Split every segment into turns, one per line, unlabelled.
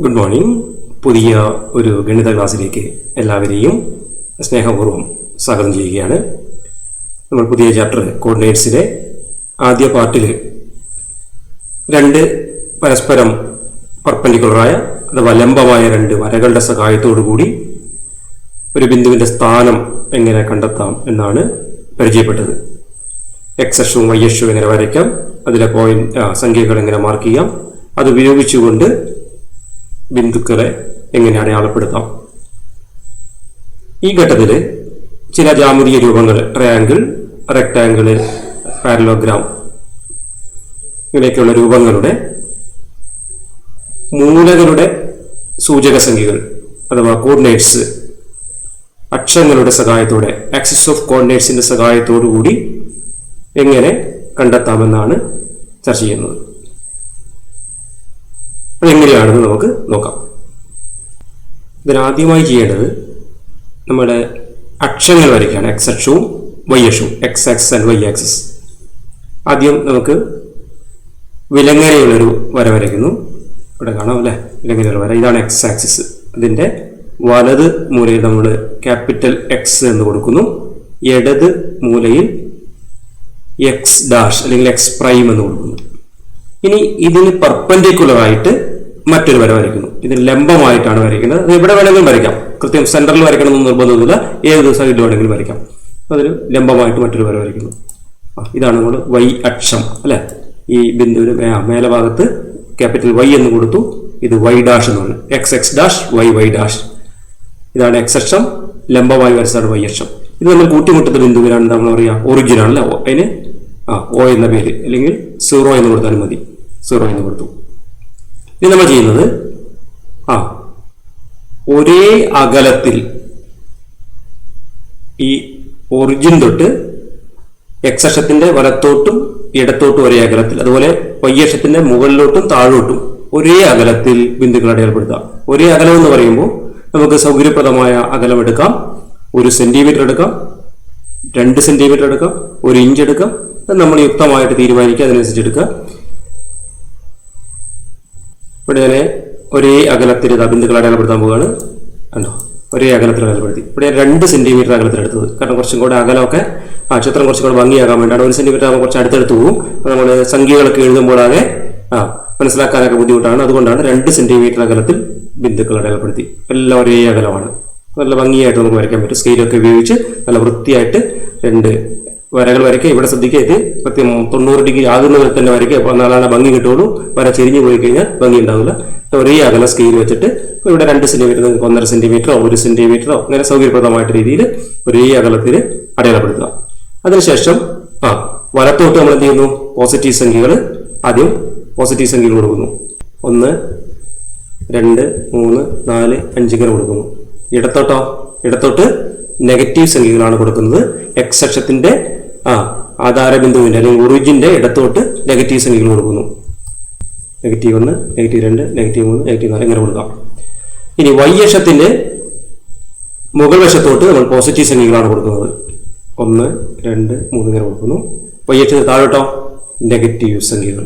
Good morning. പുതിയ ഒരു ഗണിത ക്ലാസ്സിലേക്ക് എല്ലാവരെയും സ്നേഹപൂർവ്വം സ്വാഗതം ചെയ്യുകയാണ്. നമ്മൾ പുതിയ ചാപ്റ്റർ കോർഡിനേറ്റ്സിലെ ആദ്യ പാർട്ടിൽ രണ്ട് പരസ്പരം പെർപെൻഡിക്കുലറായ അഥവാ ലംബമായ രണ്ട് വരകളുടെ സഹായത്തോടു കൂടി ഒരു ബിന്ദുവിൻ്റെ സ്ഥാനം എങ്ങനെ കണ്ടെത്താം എന്നാണ് പരിചയപ്പെട്ടത്. എക്സ് അക്ഷവും വൈ അക്ഷവും എങ്ങനെ വരയ്ക്കാം, അതിലെ സംഖ്യകൾ എങ്ങനെ മാർക്ക് ചെയ്യാം, അത് ഉപയോഗിച്ചുകൊണ്ട് ബിന്ദുക്കളെ എങ്ങനെ അടയാളപ്പെടുത്താം. ഈ ഘട്ടത്തിൽ ചില ജാമിതീയ രൂപങ്ങൾ, ട്രയാങ്കിൾ, റെക്ടാങ്കിൾ, പാരലോഗ്രാം ഇങ്ങനെയൊക്കെയുള്ള രൂപങ്ങളുടെ മൂലകളുടെ സൂചക സംഖ്യകൾ അഥവാ കോർഡിനേറ്റ്സ് അക്ഷങ്ങളുടെ സഹായത്തോടെ, ആക്സിസ് ഓഫ് കോർഡിനേറ്റ്സിന്റെ സഹായത്തോടു കൂടി എങ്ങനെ കണ്ടെത്താമെന്നാണ് ചർച്ച ചെയ്യുന്നത്. അതെങ്ങനെയാണെന്ന് നമുക്ക് നോക്കാം. ഇതിനാദ്യമായി ചെയ്യേണ്ടത് നമ്മുടെ അക്ഷങ്ങൾ വരയ്ക്കുകയാണ്. എക്സ് അക്ഷവും വൈ അക്ഷവും, X axis and Y axis. ആദ്യം നമുക്ക് വിലങ്ങനെയുള്ളൊരു വര വരയ്ക്കുന്നു. ഇവിടെ കാണാം അല്ലേ, വിലങ്ങനെയുള്ള വര. ഇതാണ് എക്സ് ആക്സിസ്. അതിൻ്റെ വലത് മൂലയിൽ നമ്മൾ ക്യാപിറ്റൽ എക്സ് എന്ന് കൊടുക്കുന്നു. ഇടത് മൂലയിൽ എക്സ് ഡാഷ് അല്ലെങ്കിൽ എക്സ് പ്രൈം എന്ന് കൊടുക്കുന്നു. ഇനി ഇതിന് പെർപെൻഡിക്കുലറായിട്ട് മറ്റൊരു വര വരയ്ക്കുന്നു. ഇതിന് ലംബമായിട്ടാണ് വരയ്ക്കുന്നത്. അത് എവിടെ വേണമെങ്കിലും വരയ്ക്കാം, കൃത്യം സെന്ററിൽ വരയ്ക്കണമെന്ന് നിർബന്ധമൊന്നുമില്ല, ഏത് സൈഡിൽ വേണമെങ്കിലും വരയ്ക്കാം. അതിന് ലംബമായിട്ട് മറ്റൊരു വര വരയ്ക്കുന്നു. ഇതാണ് നമ്മൾ വൈ അക്ഷം അല്ലെ. ഈ ബിന്ദുവിന് മേലഭാഗത്ത് ക്യാപിറ്റൽ വൈ എന്ന് കൊടുത്തു. ഇത് വൈ ഡാഷ് എന്ന് പറഞ്ഞു. X X dash Y Y dash. ഇതാണ് എക്സ് അക്ഷം, ലംബമായി വരച്ചാണ് വൈ അക്ഷം. ഇത് നമ്മൾ കൂട്ടിമുട്ടുന്ന ബിന്ദുവിനാണ് നമ്മൾ പറയുക ഒറിജിൻ ആണല്ലേ. അതിന് ഒ എന്ന പേര്, അല്ലെങ്കിൽ 0 എന്ന് കൊടുത്താലും മതി. 0 എന്ന് കൊടുത്തു. ഇനി നമ്മൾ ചെയ്യുന്നത് ഒരേ അകലത്തിൽ ഈ ഒറിജിൻ തൊട്ട് എക്സ് അക്ഷത്തിന്റെ വലത്തോട്ടും ഇടത്തോട്ടും ഒരേ അകലത്തിൽ, അതുപോലെ വൈ അക്ഷത്തിന്റെ മുകളിലോട്ടും താഴോട്ടും ഒരേ അകലത്തിൽ ബിന്ദുക്കൾ അടയാളപ്പെടുത്താം. ഒരേ അകലം എന്ന് പറയുമ്പോൾ നമുക്ക് സൗകര്യപ്രദമായ അകലം എടുക്കാം. 1 സെന്റിമീറ്റർ എടുക്കാം, 2 സെന്റിമീറ്റർ എടുക്കാം, 1 ഇഞ്ച് എടുക്കാം. നമ്മൾ യുക്തമായിട്ട് തീരുമാനിക്കുക, അതിനനുസരിച്ച് എടുക്കുക. ഇവിടെ ഞാൻ ഒരേ അകലത്തിൽ ബിന്ദുക്കൾ അടയാളപ്പെടുത്താൻ പോവുകയാണ്. കണ്ടോ, ഒരേ അകലത്തിൽ അടയാളപ്പെടുത്തി. ഇവിടെ 2 സെന്റിമീറ്റർ അകലത്തിൽ എടുത്തത്. കാരണം കുറച്ചും കൂടെ അകലമൊക്കെ ചിത്രം കുറച്ചും കൂടെ ഭംഗിയാകാൻ വേണ്ടിയാണ്. 1 സെന്റിമീറ്റർ ആകുമ്പോൾ കുറച്ച് അടുത്തെടുത്ത് പോകും. നമ്മൾ സംഖ്യകളൊക്കെ എഴുതുമ്പോഴാകെ മനസ്സിലാക്കാനൊക്കെ ബുദ്ധിമുട്ടാണ്. അതുകൊണ്ടാണ് 2 സെന്റിമീറ്റർ അകലത്തിൽ ബിന്ദുക്കൾ അടയാളപ്പെടുത്തി. എല്ലാം ഒരേ അകലമാണ്. നല്ല ഭംഗിയായിട്ട് നമുക്ക് വരയ്ക്കാൻ പറ്റും. സ്കെയിലൊക്കെ ഉപയോഗിച്ച് നല്ല വൃത്തിയായിട്ട് 2 വരകൾ വരയ്ക്കുക. ഇവിടെ ശ്രദ്ധിക്കുക, ഇത് കൃത്യം 90 ഡിഗ്രി ആകുന്നവർ തന്നെ വരയ്ക്കുക. അപ്പോൾ നാളെ ഭംഗി കിട്ടുള്ളൂ. വര ചെരിഞ്ഞു പോയി കഴിഞ്ഞാൽ ഭംഗി ഉണ്ടാവില്ല. ഒരേ അകല സ്കെയിൽ വെച്ചിട്ട് ഇവിടെ 2 സെന്റിമീറ്റർ, 1.5 സെന്റിമീറ്ററോ 1 സെന്റിമീറ്ററോ അങ്ങനെ സൗകര്യപ്രദമായിട്ട് രീതിയിൽ ഒരേ അകലത്തിൽ അടയാളപ്പെടുത്തുക. അതിനുശേഷം വലത്തോട്ട് നമ്മൾ എന്ത് ചെയ്യുന്നു, പോസിറ്റീവ് സംഖ്യകൾ ആദ്യം പോസിറ്റീവ് സംഖ്യകൾ കൊടുക്കുന്നു. 1, 2, 3, 4, 5 ഇങ്ങനെ കൊടുക്കുന്നു. ഇടത്തോട്ട് നെഗറ്റീവ് സംഖ്യകളാണ് കൊടുക്കുന്നത്. എക്സ് അക്ഷത്തിന്റെ ആധാരബിന്ദുവിന്റെ അല്ലെങ്കിൽ ഒറിജിന്റെ ഇടത്തോട്ട് നെഗറ്റീവ് സംഖ്യകൾ കൊടുക്കുന്നു. -1, -2, -3, -4 ഇങ്ങനെ കൊടുക്കാം. ഇനി വൈ അക്ഷത്തിന്റെ മുകൾ വശത്തോട്ട് നമ്മൾ പോസിറ്റീവ് സംഖ്യകളാണ് കൊടുക്കുന്നത്. 1, 2, 3 ഇങ്ങനെ കൊടുക്കുന്നു. വൈ അക്ഷത്തിന് താഴോട്ടോ നെഗറ്റീവ് സംഖ്യകൾ,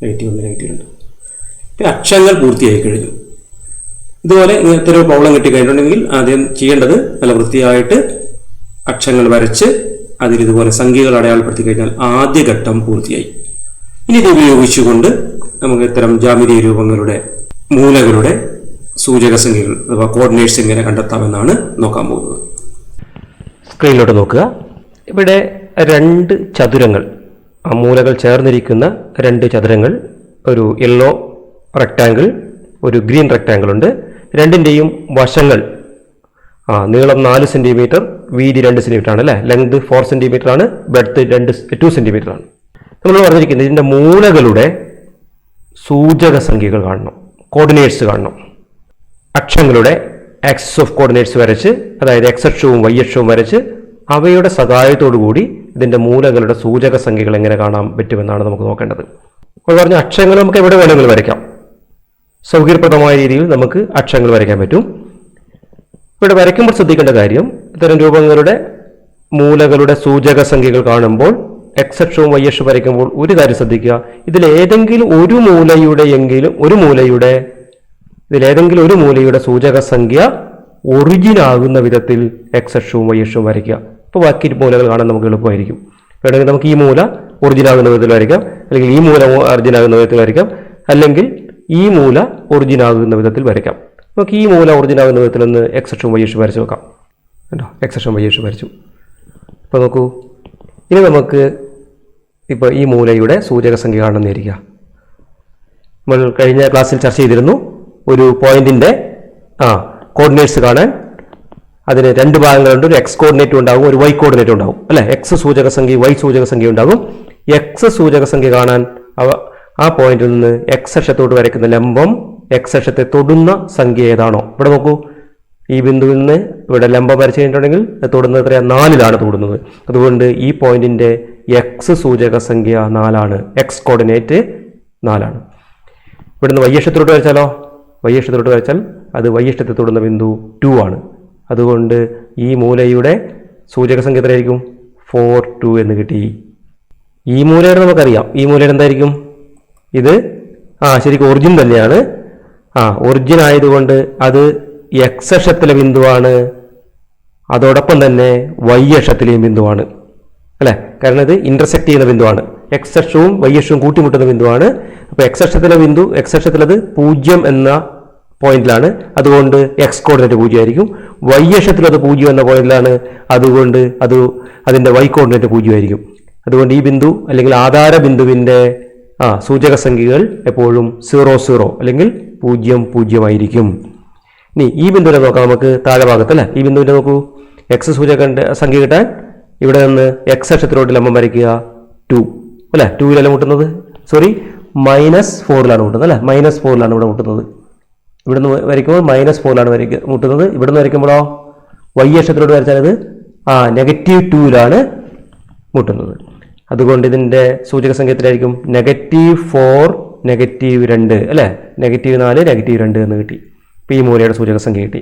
-1, -2. അക്ഷങ്ങൾ പൂർത്തിയായി കഴിഞ്ഞു. ഇതുപോലെ ഇങ്ങനത്തെ ഒരു പ്രോബ്ലം കിട്ടിക്കഴിഞ്ഞിട്ടുണ്ടെങ്കിൽ ആദ്യം ചെയ്യേണ്ടത് നല്ല വൃത്തിയായിട്ട് അക്ഷങ്ങൾ വരച്ച് അതിൽ ഇതുപോലെ സംഖ്യകൾ അടയാളപ്പെടുത്തി കഴിഞ്ഞാൽ ആദ്യ ഘട്ടം പൂർത്തിയായി. ഇനി ഇത് ഉപയോഗിച്ചുകൊണ്ട് നമുക്ക് ഇത്തരം ജാമിതീയ രൂപങ്ങളുടെ മൂലകളുടെ സൂചക സംഖ്യകൾ അഥവാ കോർഡിനേറ്റ്സ് എങ്ങനെ കണ്ടെത്താമെന്നാണ് നോക്കാൻ പോകുന്നത്. സ്ക്രീനിലോട്ട് നോക്കുക. ഇവിടെ 2 ചതുരങ്ങൾ, മൂലകൾ ചേർന്നിരിക്കുന്ന 2 ചതുരങ്ങൾ, ഒരു യെല്ലോ റെക്ടാങ്കിൾ, ഒരു ഗ്രീൻ റെക്ടാങ്കിൾ ഉണ്ട്. രണ്ടിൻ്റെയും വശങ്ങൾ നീളം 4 സെന്റിമീറ്റർ, വീതി 2 സെന്റിമീറ്റർ ആണ് അല്ലേ. ലെങ്ത് 4 സെന്റിമീറ്റർ ആണ്, ബ്രെഡ്ത്ത് 2 സെന്റിമീറ്റർ ആണ്. നമ്മൾ പറഞ്ഞിരിക്കുന്നത് ഇതിൻ്റെ മൂലകളുടെ സൂചക സംഖ്യകൾ കാണണം, കോർഡിനേറ്റ്സ് കാണണം. അക്ഷങ്ങളുടെ ആക്സിസ് ഓഫ് കോർഡിനേറ്റ്സ് വരച്ച്, അതായത് എക്സ് അക്ഷവും വൈ അക്ഷവും വരച്ച് അവയുടെ സഹായത്തോടു കൂടി ഇതിൻ്റെ മൂലകളുടെ സൂചക സംഖ്യകൾ എങ്ങനെ കാണാൻ പറ്റുമെന്നാണ് നമുക്ക് നോക്കേണ്ടത്. അപ്പോൾ പറഞ്ഞ അക്ഷങ്ങൾ നമുക്ക് എവിടെ വേണമെങ്കിലും വരയ്ക്കാം. സൗകര്യപ്രദമായ രീതിയിൽ നമുക്ക് അക്ഷങ്ങൾ വരയ്ക്കാൻ പറ്റും. ഇവിടെ വരയ്ക്കുമ്പോൾ ശ്രദ്ധിക്കേണ്ട കാര്യം, ഇത്തരം രൂപങ്ങളുടെ മൂലകളുടെ സൂചക സംഖ്യകൾ കാണുമ്പോൾ എക്സ് അക്ഷവും വൈ അക്ഷവും വരയ്ക്കുമ്പോൾ ഒരു കാര്യം ശ്രദ്ധിക്കുക, ഇതിലേതെങ്കിലും ഒരു മൂലയുടെ സൂചക സംഖ്യ ഒറിജിൻ ആകുന്ന വിധത്തിൽ എക്സ് അക്ഷവും വൈ അക്ഷവും വരയ്ക്കുക. അപ്പോൾ ബാക്കി മൂലകൾ കാണാൻ നമുക്ക് എളുപ്പമായിരിക്കും. വേണമെങ്കിൽ നമുക്ക് ഈ മൂല ഒറിജിൻ ആകുന്ന വിധത്തിൽ വരയ്ക്കാം, അല്ലെങ്കിൽ ഈ മൂല ഒറിജിൻ ആകുന്ന വിധത്തിൽ വരയ്ക്കാം, അല്ലെങ്കിൽ ഈ മൂല ഒറിജിൻ ആകുന്ന വിധത്തിൽ വരയ്ക്കാം. നമുക്ക് ഈ മൂല ഒറിജിൻ ആകുന്ന വിധത്തിൽ ഒന്ന് എക്സ് അക്ഷവും വൈ അക്ഷവും വരച്ച് നോക്കാം. കേട്ടോ, എക്സ് അക്ഷവും വൈ അക്ഷവും വരച്ചു. അപ്പോൾ നോക്കൂ, ഇനി നമുക്ക് ഇപ്പോൾ ഈ മൂലയുടെ സൂചക സംഖ്യ കാണുന്നതായിരിക്കുക. നമ്മൾ കഴിഞ്ഞ ക്ലാസ്സിൽ ചർച്ച ചെയ്തിരുന്നു, ഒരു പോയിന്റിൻ്റെ കോർഡിനേറ്റ്സ് കാണാൻ അതിന് രണ്ട് ഭാഗങ്ങളുണ്ട്. ഒരു എക്സ് കോർഡിനേറ്റും ഉണ്ടാകും, ഒരു വൈ കോർഡിനേറ്റും ഉണ്ടാകും അല്ലേ. എക്സ് സൂചക സംഖ്യ, വൈ സൂചക സംഖ്യ ഉണ്ടാകും. എക്സ് സൂചക സംഖ്യ കാണാൻ ആ പോയിന്റിൽ നിന്ന് എക്സ് അക്ഷത്തോട്ട് വരയ്ക്കുന്ന ലംബം എക്സ് അക്ഷത്തെ തൊടുന്ന സംഖ്യ ഏതാണോ, ഇവിടെ നോക്കൂ, ഈ ബിന്ദുവിൽ നിന്ന് ഇവിടെ ലംബം വരച്ചു കഴിഞ്ഞിട്ടുണ്ടെങ്കിൽ തൊടുന്നത് എത്രയാണ്? 4 തൊടുന്നത്. അതുകൊണ്ട് ഈ പോയിന്റിന്റെ എക്സ് സൂചക സംഖ്യ 4ആണ്, എക്സ് കോർഡിനേറ്റ് 4ആണ്. ഇവിടുന്ന് വൈ അക്ഷത്തിലോട്ട് വരച്ചാലോ, വൈ അക്ഷത്തിലോട്ട് വരച്ചാൽ അത് വൈ അക്ഷത്തെ തൊടുന്ന ബിന്ദു 2 ആണ്. അതുകൊണ്ട് ഈ മൂലയുടെ സൂചക സംഖ്യ എത്രയായിരിക്കും? 4 2 എന്ന് കിട്ടി. ഈ മൂലയുടെ നമുക്കറിയാം, ഈ മൂലയുടെ എന്തായിരിക്കും? ഇത് ശരിക്കും ഒറിജിൻ തന്നെയാണ്. ഒറിജിൻ ആയതുകൊണ്ട് അത് എക്സ് അക്ഷത്തിലെ ബിന്ദുവാണ്, അതോടൊപ്പം തന്നെ വൈ അക്ഷത്തിലെയും ബിന്ദുവാണ് അല്ലേ. കാരണം ഇത് ഇന്റർസെക്ട് ചെയ്യുന്ന ബിന്ദുവാണ്. എക്സ് അക്ഷവും വൈ അക്ഷവും കൂട്ടിമുട്ടുന്ന ബിന്ദുവാണ്. അപ്പോൾ എക്സ് അക്ഷത്തിലെ ബിന്ദു, എക്സ് അക്ഷത്തിലത് 0 എന്ന പോയിന്റിലാണ്, അതുകൊണ്ട് എക്സ് കോർഡിനേറ്റ് 0 ആയിരിക്കും. വൈ അക്ഷത്തിലത് 0 എന്ന പോയിന്റിലാണ്, അതുകൊണ്ട് അതിന്റെ വൈ കോർഡിനേറ്റ് 0 ആയിരിക്കും. അതുകൊണ്ട് ഈ ബിന്ദു അല്ലെങ്കിൽ ആധാര ബിന്ദുവിന്റെ സൂചക സംഖ്യകൾ എപ്പോഴും 0 0 അല്ലെങ്കിൽ 0 0 ആയിരിക്കും. ഇനി ഈ ബിന്ദുവിനെ നോക്കാം നമുക്ക് താഴെ ഭാഗത്ത് അല്ലേ. ഈ ബിന്ദുവിനെ നോക്കൂ, എക്സ് സൂചക സംഖ്യ കിട്ടാൻ ഇവിടെ നിന്ന് എക്സ് അക്ഷത്തിലോട്ട് ലംബം വരയ്ക്കുക 2 അല്ലേ. 2 മുട്ടുന്നത്, സോറി -4 മുട്ടുന്നത് അല്ലേ. -4 ഇവിടെ മുട്ടുന്നത്. ഇവിടുന്ന് വരയ്ക്കുമ്പോൾ -4 മുട്ടുന്നത്. ഇവിടുന്ന് വരയ്ക്കുമ്പോഴോ വൈ അക്ഷത്തിലോട്ട് വരച്ചാൽ അത് -2 മുട്ടുന്നത്. അതുകൊണ്ട് ഇതിന്റെ സൂചക സംഖ്യ എത്രയായിരിക്കും? -4 -2 അല്ലേ. -4 -2 എന്ന് കിട്ടി. ഇപ്പം ഈ മൂലയുടെ സൂചക സംഖ്യ കിട്ടി.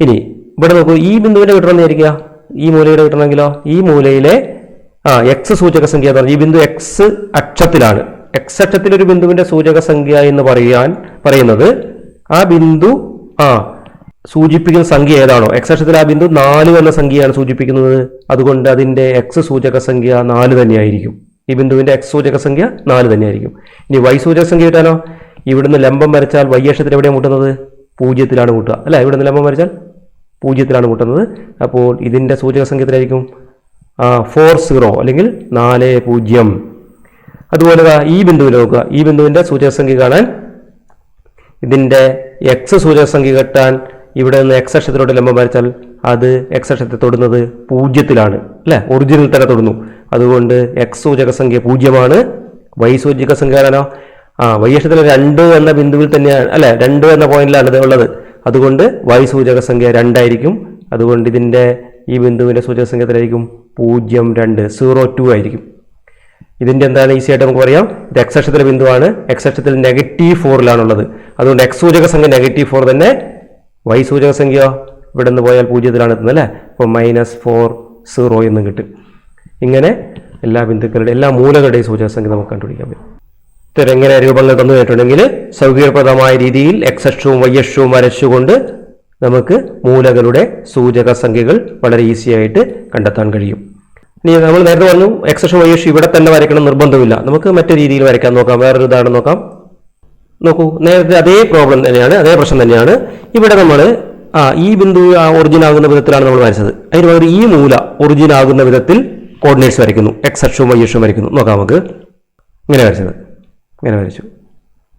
ഇനി ഇവിടെ നോക്കൂ, ഈ ബിന്ദുവിനെ കിട്ടണമെന്നിരിക്കുക. ഈ മൂലയുടെ കിട്ടണമെങ്കിലോ ഈ മൂലയിലെ എക്സ് സൂചക സംഖ്യ എന്ന് പറഞ്ഞാൽ ഈ ബിന്ദു എക്സ് അക്ഷത്തിലാണ്. എക്സ് അക്ഷത്തിലൊരു ബിന്ദുവിന്റെ സൂചക സംഖ്യ എന്ന് പറയുന്നത് ആ ബിന്ദു സൂചിപ്പിക്കുന്ന സംഖ്യ ഏതാണോ, എക്സ് അക്ഷത്തിൽ ആ ബിന്ദു 4 എന്ന സംഖ്യയാണ് സൂചിപ്പിക്കുന്നത്. അതുകൊണ്ട് അതിന്റെ എക്സ് സൂചക സംഖ്യ 4 തന്നെയായിരിക്കും. ഈ ബിന്ദുവിന്റെ എക്സ് സൂചക സംഖ്യ 4 തന്നെയായിരിക്കും. ഇനി വൈ സൂചക സംഖ്യ കിട്ടാനോ, ഇവിടുന്ന് ലംബം വരച്ചാൽ വൈ അക്ഷത്തിൽ എവിടെയാണ് മുട്ടുന്നത്? 0 മുട്ടുക അല്ലെ. ഇവിടുന്ന് ലംബം വരച്ചാൽ 0 മുട്ടുന്നത്. അപ്പോൾ ഇതിന്റെ സൂചക സംഖ്യ എത്രയായിരിക്കും? 4 0 അല്ലെങ്കിൽ 4 0. അതുപോലെ ഈ ബിന്ദുവിൽ നോക്കുക, ഈ ബിന്ദുവിന്റെ സൂചക സംഖ്യ കാണാൻ ഇതിന്റെ എക്സ് സൂചക സംഖ്യ കിട്ടാൻ ഇവിടെ നിന്ന് എക്സ് അക്ഷത്തിലോട്ട് ലംബം വരച്ചാൽ അത് എക്സ് അക്ഷത്തെ തൊടുന്നത് 0 അല്ലെ. ഒറിജിനിൽ തന്നെ തൊടുന്നു. അതുകൊണ്ട് എക്സ് സൂചക സംഖ്യ 0ആണ്. വൈ സൂചക സംഖ്യ കാണാനോ വൈ അക്ഷത്തിലെ 2 എന്ന ബിന്ദുവിൽ തന്നെയാണ് അല്ലെ, 2 എന്ന പോയിന്റിലാണ് ഇത് ഉള്ളത്. അതുകൊണ്ട് വൈ സൂചക സംഖ്യ 2 ആയിരിക്കും. അതുകൊണ്ട് ഇതിന്റെ ഈ ബിന്ദുവിന്റെ സൂചക സംഖ്യ എത്രയായിരിക്കും? 0 2 0 2 ആയിരിക്കും. ഇതിന്റെ എന്താണ് ഈസി ആയിട്ട് നമുക്ക് പറയാം, ഇത് എക്സ് അക്ഷത്തിലെ ബിന്ദുവാണ്. എക്സ് അക്ഷത്തിൽ -4 അതുകൊണ്ട് എക്സ് സൂചക സംഖ്യ -4 തന്നെ. വൈ സൂചക സംഖ്യ ഇവിടെ നിന്ന് പോയാൽ 0 എത്തുന്നത് അല്ലേ. അപ്പോൾ -4 0 എന്നും കിട്ടും. ഇങ്ങനെ എല്ലാ ബിന്ദുക്കളുടെ എല്ലാ മൂലകളുടെയും സൂചക സംഖ്യ നമുക്ക് കണ്ടുപിടിക്കാൻ പറ്റും. ഇത്തരങ്ങനെ രൂപങ്ങൾ തന്നു കേട്ടിട്ടുണ്ടെങ്കിൽ സൗകര്യപ്രദമായ രീതിയിൽ എക്സ് അക്ഷവും വൈ അക്ഷവും വരച്ചുകൊണ്ട് നമുക്ക് മൂലകളുടെ സൂചക സംഖ്യകൾ വളരെ ഈസി ആയിട്ട് കണ്ടെത്താൻ കഴിയും. ഇനി നമ്മൾ നേരത്തെ പറഞ്ഞു എക്സ് അക്ഷം വൈ അക്ഷം ഇവിടെ തന്നെ വരയ്ക്കണം നിർബന്ധമില്ല, നമുക്ക് മറ്റു രീതിയിൽ വരയ്ക്കാൻ നോക്കാം. വേറൊരു ഉദാഹരണം നോക്കാം. നോക്കൂ, നേരത്തെ അതേ പ്രോബ്ലം തന്നെയാണ്, അതേ പ്രശ്നം തന്നെയാണ്. ഇവിടെ നമ്മൾ ഈ ബിന്ദു ഒറിജിൻ ആകുന്ന വിധത്തിലാണ് നമ്മൾ വരച്ചത്. അതിന് പകരം ഈ മൂല ഒറിജിൻ ആകുന്ന വിധത്തിൽ കോർഡിനേറ്റ്സ് വരയ്ക്കുന്നു, എക്സ് അക്ഷവും വൈ അക്ഷവും വരയ്ക്കുന്നു. നോക്കാം നമുക്ക്. ഇങ്ങനെ വരച്ചത്, ഇങ്ങനെ വരച്ചു.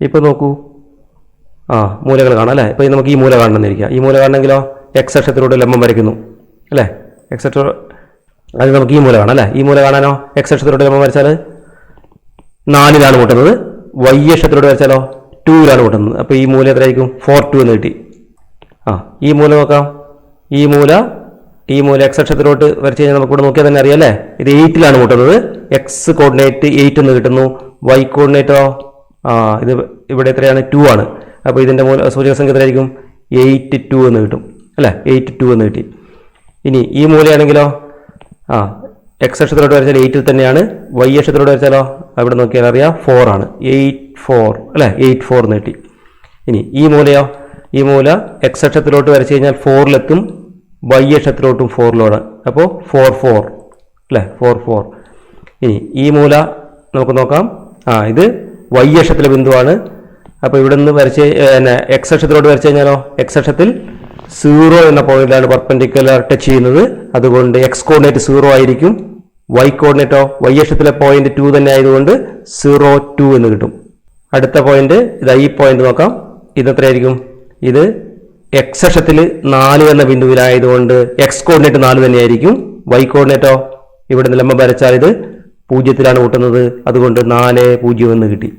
ഇപ്പം നോക്കൂ, മൂലകൾ കാണാം അല്ലേ. ഇപ്പം നമുക്ക് ഈ മൂല കാണണമെന്നിരിക്കുക. ഈ മൂല കാണണമെങ്കിലോ എക്സ് അക്ഷത്തിലൂടെ ലംബം വരയ്ക്കുന്നു അല്ലേ. എക്സ് അക്ഷ അത് നമുക്ക് ഈ മൂല കാണാം അല്ലേ. ഈ മൂല കാണാനോ എക്സ് അക്ഷത്തിലൂടെ ലംബം വരച്ചാൽ 4 മുട്ടുന്നത്. വൈ അക്ഷത്തിലൂടെ വരച്ചാലോ 2 മുട്ടുന്നത്. അപ്പോൾ ഈ മൂല എത്രയായിരിക്കും? 4 2 എന്ന് കിട്ടി. ഈ മൂല നോക്കാം. ഈ മൂല എക്സ് അക്ഷത്തിലോട്ട് വരച്ച് കഴിഞ്ഞാൽ നമുക്ക് ഇവിടെ നോക്കിയാൽ തന്നെ അറിയാം അല്ലേ. ഇത് 8 മുട്ടുന്നത്. എക്സ് കോർഡിനേറ്റ് 8 എന്ന് കിട്ടുന്നു. വൈ കോർഡിനേറ്റോ ഇത് ഇവിടെ എത്രയാണ്? 2 ആണ്. അപ്പോൾ ഇതിൻ്റെ സൂചക സംഖ്യ എത്രയായിരിക്കും? 8 2 എന്ന് കിട്ടും അല്ലേ. 8 2 എന്ന് കിട്ടി. ഇനി ഈ മൂലയാണെങ്കിലോ എക്സ് അക്ഷത്തിലോട്ട് വരച്ചാൽ 8 തന്നെയാണ്. വൈ അക്ഷത്തിലോട്ട് വരച്ചാലോ അവിടെ നോക്കിയാൽ അറിയാം 4 ആണ്. 8 4 അല്ലേ, 8 4 നീട്ടി. ഇനി ഈ മൂലയോ, ഈ മൂല എക്സ് അക്ഷത്തിലോട്ട് വരച്ച് കഴിഞ്ഞാൽ 4-ലെത്തും, വൈ അക്ഷത്തിലോട്ടും 4-ലോട്. അപ്പോൾ 4 4 അല്ലേ, 4 4. ഇനി ഈ മൂല നമുക്ക് നോക്കാം. ഇത് വൈ അക്ഷത്തിലെ ബിന്ദുവാണ്. അപ്പോൾ ഇവിടെ നിന്ന് വരച്ച് എക്സ് അക്ഷത്തിലോട്ട് വരച്ച് കഴിഞ്ഞാലോ എക്സ് അക്ഷത്തിൽ 0 എന്ന പോയിന്റിലാണ് പെർപെൻഡിക്കുലർ ടച്ച് ചെയ്യുന്നത്. അതുകൊണ്ട് എക്സ് കോർഡിനേറ്റ് 0 ആയിരിക്കും. വൈ കോർഡിനേറ്റോ വൈ അക്ഷത്തിലെ പോയിന്റ് 2 തന്നെ ആയതുകൊണ്ട് 0 2 എന്ന് കിട്ടും. അടുത്ത പോയിന്റ് ഇതാ, ഈ പോയിന്റ് നോക്കാം. ഇത് എത്രയായിരിക്കും? ഇത് എക്സ് അക്ഷത്തിൽ 4 എന്ന ബിന്ദുവിലായതുകൊണ്ട് എക്സ് കോർഡിനേറ്റ് 4 തന്നെയായിരിക്കും. വൈ കോർഡിനേറ്റോ ഇവിടെ നിന്ന് ലംബം വരച്ചാൽ ഇത് 0-ലാണ് കൂട്ടുന്നത്. അതുകൊണ്ട് 4 0 എന്ന് കിട്ടി.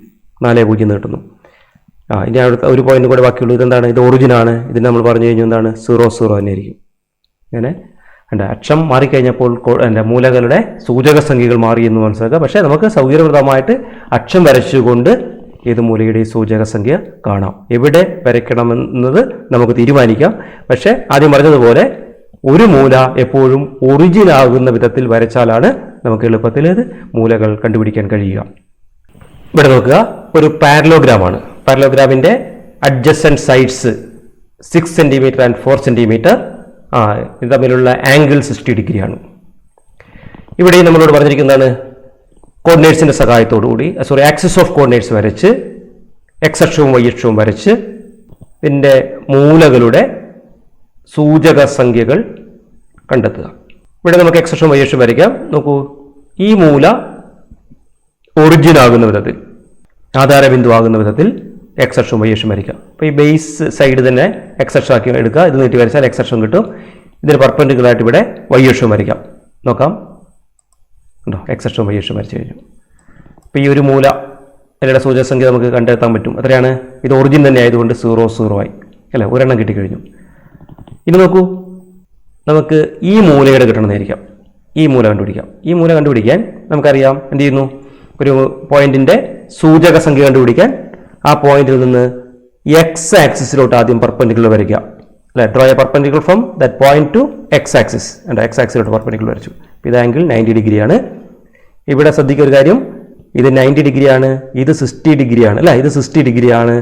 4 0 എന്ന് കിട്ടുന്നു. ഇനി അടുത്ത ഒരു പോയിന്റ് കൂടെ ബാക്കിയുള്ളൂ. ഇതെന്താണ്? ഇത് ഒറിജിനാണ്. ഇതിന് നമ്മൾ പറഞ്ഞു കഴിഞ്ഞാൽ എന്താണ്? 0 0 തന്നെയായിരിക്കും. അങ്ങനെ എൻ്റെ അക്ഷം മാറിക്കഴിഞ്ഞപ്പോൾ എൻ്റെ മൂലകളുടെ സൂചക സംഖ്യകൾ മാറി എന്ന് മനസ്സിലാക്കുക. പക്ഷേ നമുക്ക് സൗകര്യപ്രദമായിട്ട് അക്ഷം വരച്ചുകൊണ്ട് ഏത് മൂലയുടെ സൂചക സംഖ്യ കാണാം. എവിടെ വരയ്ക്കണമെന്നത് നമുക്ക് തീരുമാനിക്കാം. പക്ഷേ ആദ്യം പറഞ്ഞതുപോലെ ഒരു മൂല എപ്പോഴും ഒറിജിനാകുന്ന വിധത്തിൽ വരച്ചാലാണ് നമുക്ക് എളുപ്പത്തിൽ മൂലകൾ കണ്ടുപിടിക്കാൻ കഴിയുക. ഇവിടെ നോക്കുക, ഒരു പാരലോഗ്രാമാണ്. പാരലോഗ്രാമിൻ്റെ adjacent sides 6 centimetre and 4 centimetre. ഇത് തമ്മിലുള്ള ആംഗിൾ 60 ഡിഗ്രിയാണ്. ഇവിടെ നമ്മളോട് പറഞ്ഞിരിക്കുന്നതാണ് കോർഡിനേറ്റ്സിൻ്റെ സഹായത്തോടുകൂടി ആക്സിസ് ഓഫ് കോർഡിനേറ്റ്സ് വരച്ച് എക്സ് അക്ഷവും വൈ അക്ഷവും വരച്ച് ഇതിൻ്റെ മൂലകളുടെ സൂചക സംഖ്യകൾ കണ്ടെത്തുക. ഇവിടെ നമുക്ക് എക്സ് അക്ഷവും വൈ അക്ഷവും വരയ്ക്കാം. നോക്കൂ, ഈ മൂല ഒറിജിൻ ആകുന്ന വിധത്തിൽ, ആധാരബിന്ദു ആകുന്ന വിധത്തിൽ എക്സ് അക്ഷവും വൈ അക്ഷവും വരയ്ക്കാം. അപ്പോൾ ഈ ബേസ് സൈഡ് തന്നെ എക്സ് അക്ഷം ആക്കി എടുക്കുക. ഇത് നീട്ടി വരച്ചാൽ എക്സ് അക്ഷം കിട്ടും. ഇതിന് പെർപെൻഡിക്കുലറായിട്ട് ഇവിടെ വൈ അക്ഷവും വരയ്ക്കാം. നോക്കാം, ഉണ്ടോ? എക്സ് അക്ഷവും വൈ അക്ഷവും വരച്ചു കഴിഞ്ഞു. അപ്പോൾ ഈ ഒരു മൂല ഇതിൻ്റെ സൂചക സംഖ്യ നമുക്ക് കണ്ടെത്താൻ പറ്റും. എത്രയാണ്? ഇത് ഒറിജിൻ തന്നെ ആയതുകൊണ്ട് 0 0 ആയി അല്ലേ, ഒരെണ്ണം കിട്ടിക്കഴിഞ്ഞു. ഇനി നോക്കൂ, നമുക്ക് ഈ മൂലയുടെ കിട്ടണമെന്നായിരിക്കാം. ഈ മൂല കണ്ടുപിടിക്കാം. ഈ മൂല കണ്ടുപിടിക്കാൻ നമുക്കറിയാം എന്ത് ചെയ്യുന്നു? ഒരു പോയിന്റിൻ്റെ സൂചക സംഖ്യ കണ്ടുപിടിക്കാൻ ആ പോയിന്റിൽ നിന്ന് എക്സ് ആക്സിസിലോട്ട് ആദ്യം പെർപെൻഡിക്കുലർ വരയ്ക്കുക അല്ലെ. Draw A perpendicular from that point two X axis. എൻ്റെ എക്സ് ആക്സിലോട്ട് പെർപെൻഡിക്കുലർ വരച്ചു. ഇത് ആംഗിൾ 90 ഡിഗ്രിയാണ്. ഇവിടെ ശ്രദ്ധിക്കുക ഒരു കാര്യം, ഇത് 90 ഡിഗ്രിയാണ്, ഇത് 60 ഡിഗ്രിയാണ് അല്ലേ. ഇത് 60 ഡിഗ്രിയാണ്,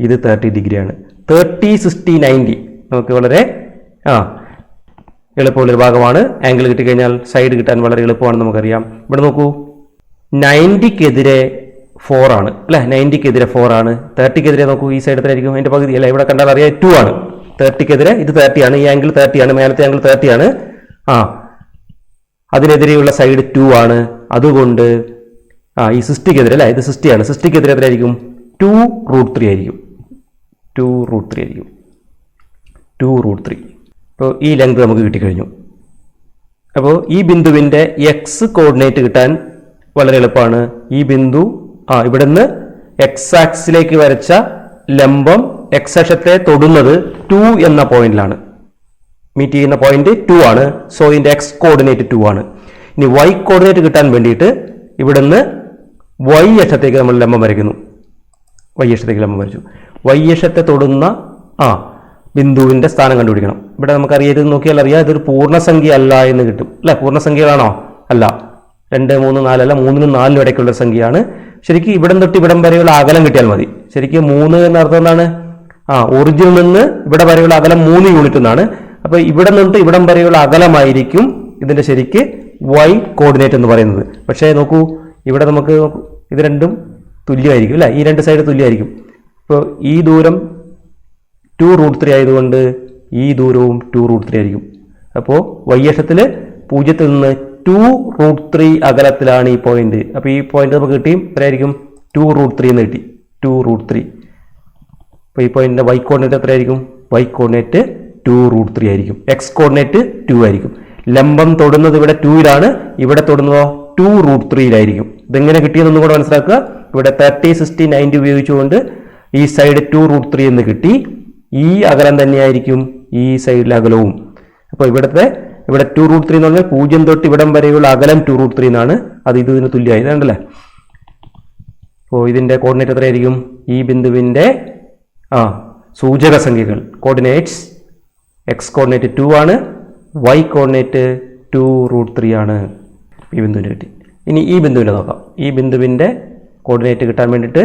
ഇത് 30 ഡിഗ്രിയാണ്. 30 60 90 നമുക്ക് വളരെ എളുപ്പമുള്ളൊരു ഭാഗമാണ്. ആംഗിൾ കിട്ടിക്കഴിഞ്ഞാൽ സൈഡ് കിട്ടാൻ വളരെ എളുപ്പമാണെന്ന് നമുക്കറിയാം. ഇവിടെ നോക്കൂ, 90-ക്കെതിരെ 4 ആണ് അല്ലേ. 90-ക്കെതിരെ 4 ആണ്. 30-ക്കെതിരെ നോക്കൂ, ഈ സൈഡ് എത്രയായിരിക്കും? അതിൻ്റെ പകുതി അല്ലേ. ഇവിടെ കണ്ടാൽ അറിയാം 2 ആണ്. 30-ക്കെതിരെ ഇത് 30 ആണ്. ഈ ആംഗിൾ 30 ആണ്. മേലത്തെ ആംഗിൾ 30 ആണ്. അതിനെതിരെയുള്ള സൈഡ് 2 ആണ്. അതുകൊണ്ട് ഈ 60-ക്കെതിരെ അല്ലേ, ഇത് 60 ആണ്. 60-ക്കെതിരെ എത്രയായിരിക്കും? 2√3 ആയിരിക്കും. 2√3 ആയിരിക്കും. 2√3. അപ്പോൾ ഈ ലെങ്ത് നമുക്ക് കിട്ടിക്കഴിഞ്ഞു. അപ്പോൾ ഈ ബിന്ദുവിൻ്റെ എക്സ് കോർഡിനേറ്റ് കിട്ടാൻ വളരെ എളുപ്പമാണ്. ഈ ബിന്ദു ഇവിടെ നിന്ന് എക്സ് ആക്സിലേക്ക് വരച്ച ലംബം എക്സ് അക്ഷത്തെ തൊടുന്നത് 2 എന്ന പോയിന്റിലാണ്. മീറ്റ് ചെയ്യുന്ന പോയിന്റ് 2 ആണ്. സോ ഇതിൻ്റെ എക്സ് കോർഡിനേറ്റ് 2 ആണ്. ഇനി വൈ കോർഡിനേറ്റ് കിട്ടാൻ വേണ്ടിയിട്ട് ഇവിടെ നിന്ന് വൈ അക്ഷത്തേക്ക് നമ്മൾ ലംബം വരയ്ക്കുന്നു. വൈ അക്ഷത്തേക്ക് ലംബം വരച്ചു. വൈ അക്ഷത്തെ തൊടുന്ന ബിന്ദുവിൻ്റെ സ്ഥാനം കണ്ടുപിടിക്കണം. ഇവിടെ നമുക്കറിയാം, ഇത് നോക്കിയാൽ അറിയാം, ഇതൊരു പൂർണ്ണസംഖ്യ അല്ല എന്ന് കിട്ടും അല്ലെ. പൂർണ്ണസംഖ്യകളാണോ? അല്ല. 2 3 4 അല്ല, 3-നും 4-നും ഇടയ്ക്കുള്ള സംഖ്യയാണ്. ശരിക്കും ഇവിടം തൊട്ട് ഇവിടം വരെയുള്ള അകലം കിട്ടിയാൽ മതി. ശരിക്കും 3 എന്ന അർത്ഥം എന്താണ്? ഒറിജിനിൽ നിന്ന് ഇവിടെ വരെയുള്ള അകലം 3 യൂണിറ്റ് എന്നാണ്. അപ്പോൾ ഇവിടെ നിന്നിട്ട് ഇവിടം വരെയുള്ള അകലമായിരിക്കും ഇതിൻ്റെ ശരിക്ക് വൈ കോർഡിനേറ്റ് എന്ന് പറയുന്നത്. പക്ഷേ നോക്കൂ, ഇവിടെ നമുക്ക് ഇത് രണ്ടും തുല്യമായിരിക്കും അല്ലേ. ഈ രണ്ട് സൈഡ് തുല്യമായിരിക്കും. ഇപ്പോൾ ഈ ദൂരം 2√3 ആയതുകൊണ്ട് ഈ ദൂരവും 2√3 ആയിരിക്കും. അപ്പോൾ വൈ അക്ഷത്തിൽ 0-ൽ നിന്ന് 2√3 അകലത്തിലാണ് ഈ പോയിന്റ്. അപ്പോൾ ഈ പോയിന്റ് നമുക്ക് കിട്ടിയും എത്രയായിരിക്കും? 2√3 എന്ന് കിട്ടി. 2√3. അപ്പോൾ ഈ പോയിന്റിന്റെ വൈ കോർഡിനേറ്റ് എത്രയായിരിക്കും? വൈ കോർഡിനേറ്റ് 2√3 ആയിരിക്കും. എക്സ് കോർഡിനേറ്റ് 2 ആയിരിക്കും. ലംബം തൊടുന്നത് ഇവിടെ 2-ലാണ്, ഇവിടെ തൊടുന്നതോ 2√3-ലായിരിക്കും. ഇതെങ്ങനെ കിട്ടിയെന്നൊന്നും കൂടെ മനസ്സിലാക്കുക. ഇവിടെ 30 60 90 ഉപയോഗിച്ചുകൊണ്ട് ഈ സൈഡ് 2√3 എന്ന് കിട്ടി. ഈ അകലം തന്നെയായിരിക്കും ഈ സൈഡിലെ അകലവും. അപ്പോൾ ഇവിടെ 2√3 എന്ന് പറഞ്ഞാൽ 0 തൊട്ട് ഇവിടം വരെയുള്ള അകലം 2√3 എന്നാണ്. അത് ഇതിന് തുല്യമായി ഇതുണ്ടല്ലേ. അപ്പോൾ ഇതിൻ്റെ കോർഡിനേറ്റ് എത്രയായിരിക്കും? ഈ ബിന്ദുവിൻ്റെ സൂചക സംഖ്യകൾ കോർഡിനേറ്റ്സ് എക്സ് കോർഡിനേറ്റ് 2 ആണ്, വൈ കോർഡിനേറ്റ് 2√3 ആണ്. ഈ ബിന്ദുവിന് കിട്ടി. ഇനി ഈ ബിന്ദുവിനെ നോക്കാം. ഈ ബിന്ദുവിൻ്റെ കോർഡിനേറ്റ് കിട്ടാൻ വേണ്ടിയിട്ട്